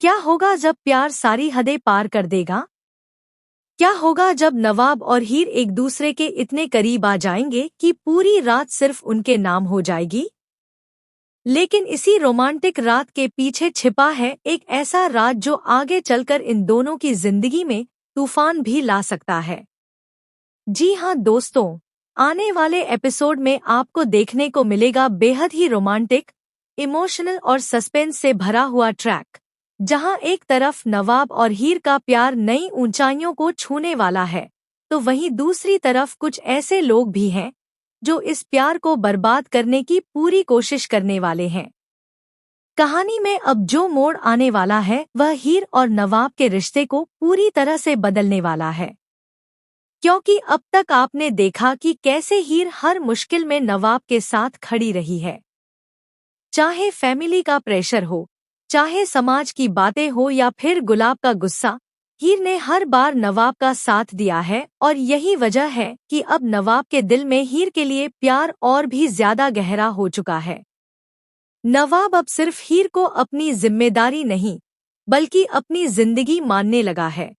क्या होगा जब प्यार सारी हदें पार कर देगा? क्या होगा जब नवाब और हीर एक दूसरे के इतने करीब आ जाएंगे कि पूरी रात सिर्फ उनके नाम हो जाएगी? लेकिन इसी रोमांटिक रात के पीछे छिपा है एक ऐसा राज जो आगे चलकर इन दोनों की जिंदगी में तूफान भी ला सकता है। जी हाँ दोस्तों, आने वाले एपिसोड में आपको देखने को मिलेगा बेहद ही रोमांटिक, इमोशनल और सस्पेंस से भरा हुआ ट्रैक, जहां एक तरफ नवाब और हीर का प्यार नई ऊंचाइयों को छूने वाला है, तो वहीं दूसरी तरफ कुछ ऐसे लोग भी हैं जो इस प्यार को बर्बाद करने की पूरी कोशिश करने वाले हैं। कहानी में अब जो मोड़ आने वाला है वह हीर और नवाब के रिश्ते को पूरी तरह से बदलने वाला है। क्योंकि अब तक आपने देखा कि कैसे हीर हर मुश्किल में नवाब के साथ खड़ी रही है। चाहे फैमिली का प्रेशर हो, चाहे समाज की बातें हो या फिर गुलाब का गुस्सा, हीर ने हर बार नवाब का साथ दिया है और यही वजह है कि अब नवाब के दिल में हीर के लिए प्यार और भी ज्यादा गहरा हो चुका है। नवाब अब सिर्फ हीर को अपनी जिम्मेदारी नहीं, बल्कि अपनी जिंदगी मानने लगा है।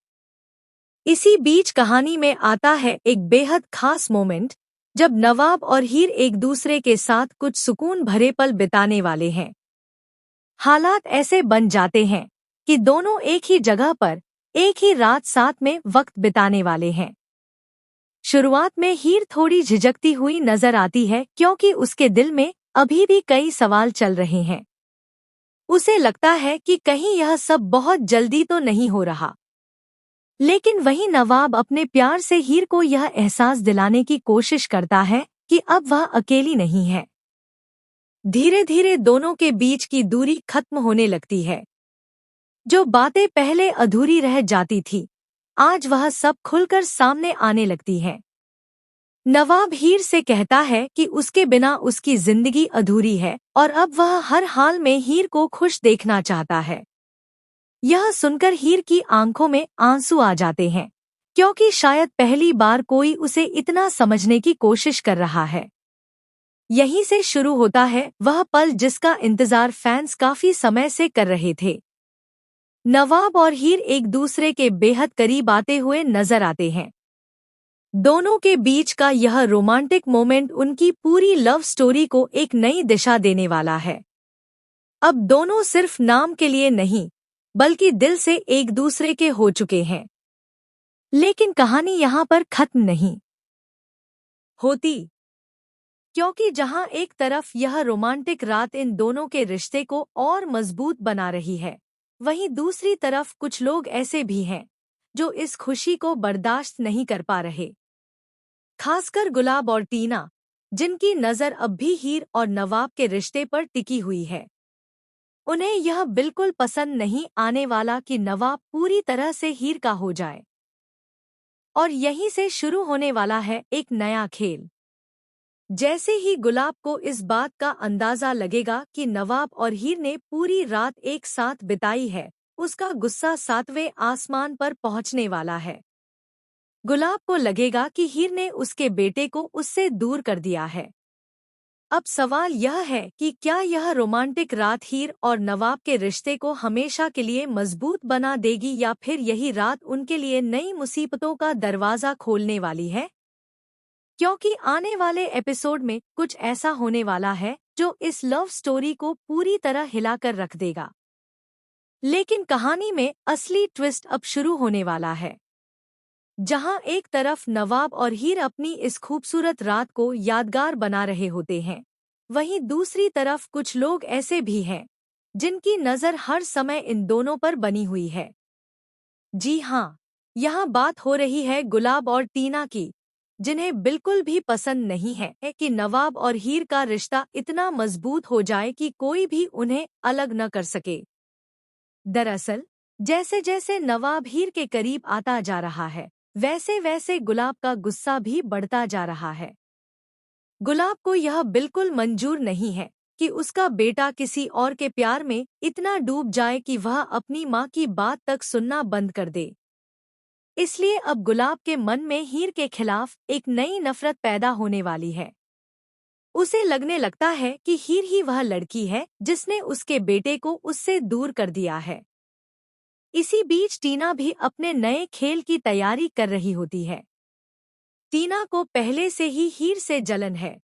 इसी बीच कहानी में आता है एक बेहद खास मोमेंट, जब नवाब और हीर एक दूसरे के साथ कुछ सुकून भरे पल बिताने वाले हैं। हालात ऐसे बन जाते हैं कि दोनों एक ही जगह पर एक ही रात साथ में वक्त बिताने वाले हैं। शुरुआत में हीर थोड़ी झिझकती हुई नजर आती है क्योंकि उसके दिल में अभी भी कई सवाल चल रहे हैं। उसे लगता है कि कहीं यह सब बहुत जल्दी तो नहीं हो रहा। लेकिन वहीं नवाब अपने प्यार से हीर को यह एहसास दिलाने की कोशिश करता है कि अब वह अकेली नहीं है। धीरे धीरे दोनों के बीच की दूरी खत्म होने लगती है। जो बातें पहले अधूरी रह जाती थी, आज वह सब खुलकर सामने आने लगती हैं। नवाब हीर से कहता है कि उसके बिना उसकी जिंदगी अधूरी है और अब वह हर हाल में हीर को खुश देखना चाहता है। यह सुनकर हीर की आंखों में आंसू आ जाते हैं, क्योंकि शायद पहली बार कोई उसे इतना समझने की कोशिश कर रहा है। यहीं से शुरू होता है वह पल जिसका इंतजार फैंस काफी समय से कर रहे थे। नवाब और हीर एक दूसरे के बेहद करीब आते हुए नजर आते हैं। दोनों के बीच का यह रोमांटिक मोमेंट उनकी पूरी लव स्टोरी को एक नई दिशा देने वाला है। अब दोनों सिर्फ नाम के लिए नहीं, बल्कि दिल से एक दूसरे के हो चुके हैं। लेकिन कहानी यहाँ पर खत्म नहीं होती, क्योंकि जहाँ एक तरफ यह रोमांटिक रात इन दोनों के रिश्ते को और मजबूत बना रही है, वहीं दूसरी तरफ कुछ लोग ऐसे भी हैं जो इस खुशी को बर्दाश्त नहीं कर पा रहे। खासकर गुलाब और टीना, जिनकी नज़र अब भी हीर और नवाब के रिश्ते पर टिकी हुई है। उन्हें यह बिल्कुल पसंद नहीं आने वाला कि नवाब पूरी तरह से हीर का हो जाए। और यहीं से शुरू होने वाला है एक नया खेल। जैसे ही गुलाब को इस बात का अंदाजा लगेगा कि नवाब और हीर ने पूरी रात एक साथ बिताई है, उसका गुस्सा 7वें आसमान पर पहुंचने वाला है। गुलाब को लगेगा कि हीर ने उसके बेटे को उससे दूर कर दिया है। अब सवाल यह है कि क्या यह रोमांटिक रात हीर और नवाब के रिश्ते को हमेशा के लिए मजबूत बना देगी या फिर यही रात उनके लिए नई मुसीबतों का दरवाजा खोलने वाली है? क्योंकि आने वाले एपिसोड में कुछ ऐसा होने वाला है जो इस लव स्टोरी को पूरी तरह हिलाकर रख देगा। लेकिन कहानी में असली ट्विस्ट अब शुरू होने वाला है। जहां एक तरफ नवाब और हीर अपनी इस खूबसूरत रात को यादगार बना रहे होते हैं, वहीं दूसरी तरफ कुछ लोग ऐसे भी हैं जिनकी नज़र हर समय इन दोनों पर बनी हुई है। जी हाँ, यहाँ बात हो रही है गुलाब और टीना की, जिन्हें बिल्कुल भी पसंद नहीं है कि नवाब और हीर का रिश्ता इतना मजबूत हो जाए कि कोई भी उन्हें अलग न कर सके। दरअसल, जैसे जैसे नवाब हीर के करीब आता जा रहा है, वैसे वैसे गुलाब का गुस्सा भी बढ़ता जा रहा है। गुलाब को यह बिल्कुल मंजूर नहीं है कि उसका बेटा किसी और के प्यार में इतना डूब जाए कि वह अपनी माँ की बात तक सुनना बंद कर दे। इसलिए अब गुलाब के मन में हीर के खिलाफ एक नई नफरत पैदा होने वाली है। उसे लगने लगता है कि हीर ही वह लड़की है जिसने उसके बेटे को उससे दूर कर दिया है। इसी बीच टीना भी अपने नए खेल की तैयारी कर रही होती है। टीना को पहले से ही हीर से जलन है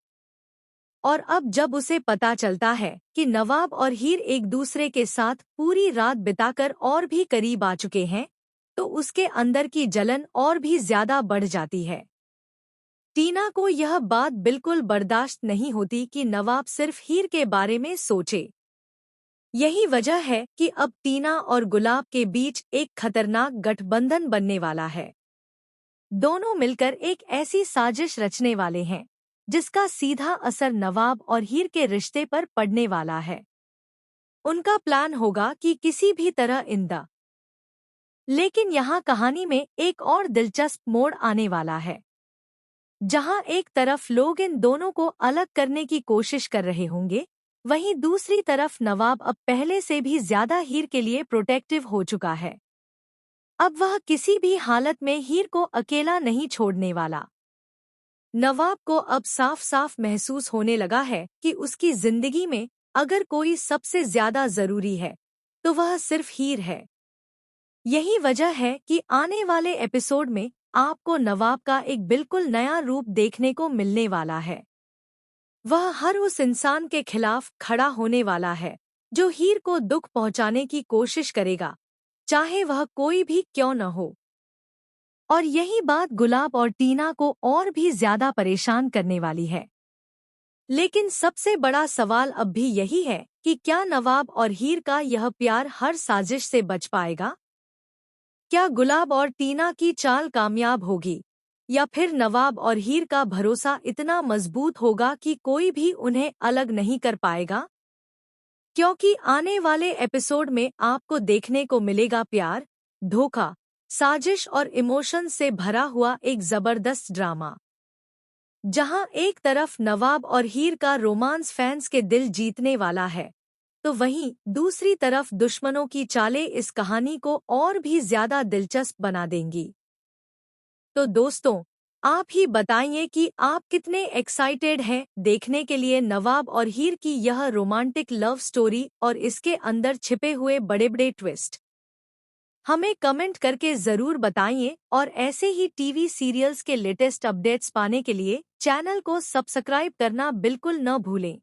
और अब जब उसे पता चलता है कि नवाब और हीर एक दूसरे के साथ पूरी रात बिताकर और भी करीब आ चुके हैं, तो उसके अंदर की जलन और भी ज्यादा बढ़ जाती है। टीना को यह बात बिल्कुल बर्दाश्त नहीं होती कि नवाब सिर्फ हीर के बारे में सोचे। यही वजह है कि अब टीना और गुलाब के बीच एक खतरनाक गठबंधन बनने वाला है। दोनों मिलकर एक ऐसी साजिश रचने वाले हैं जिसका सीधा असर नवाब और हीर के रिश्ते पर पड़ने वाला है। उनका प्लान होगा कि किसी भी तरह इंदा। लेकिन यहाँ कहानी में एक और दिलचस्प मोड़ आने वाला है। जहाँ एक तरफ लोग इन दोनों को अलग करने की कोशिश कर रहे होंगे, वहीं दूसरी तरफ नवाब अब पहले से भी ज्यादा हीर के लिए प्रोटेक्टिव हो चुका है। अब वह किसी भी हालत में हीर को अकेला नहीं छोड़ने वाला। नवाब को अब साफ साफ महसूस होने लगा है कि उसकी जिंदगी में अगर कोई सबसे ज्यादा जरूरी है तो वह सिर्फ हीर है। यही वजह है कि आने वाले एपिसोड में आपको नवाब का एक बिल्कुल नया रूप देखने को मिलने वाला है। वह हर उस इंसान के खिलाफ खड़ा होने वाला है जो हीर को दुख पहुंचाने की कोशिश करेगा, चाहे वह कोई भी क्यों न हो। और यही बात गुलाब और टीना को और भी ज्यादा परेशान करने वाली है। लेकिन सबसे बड़ा सवाल अब भी यही है कि क्या नवाब और हीर का यह प्यार हर साजिश से बच पाएगा? क्या गुलाब और टीना की चाल कामयाब होगी, या फिर नवाब और हीर का भरोसा इतना मजबूत होगा कि कोई भी उन्हें अलग नहीं कर पाएगा? क्योंकि आने वाले एपिसोड में आपको देखने को मिलेगा प्यार, धोखा, साजिश और इमोशन से भरा हुआ एक जबरदस्त ड्रामा। जहां एक तरफ नवाब और हीर का रोमांस फैंस के दिल जीतने वाला है, तो वहीं दूसरी तरफ दुश्मनों की चालें इस कहानी को और भी ज्यादा दिलचस्प बना देंगी। तो दोस्तों, आप ही बताइए कि आप कितने एक्साइटेड हैं देखने के लिए नवाब और हीर की यह रोमांटिक लव स्टोरी और इसके अंदर छिपे हुए बड़े बड़े ट्विस्ट। हमें कमेंट करके ज़रूर बताइए और ऐसे ही टीवी सीरियल्स के लेटेस्ट अपडेट्स पाने के लिए चैनल को सब्सक्राइब करना बिल्कुल न भूलें।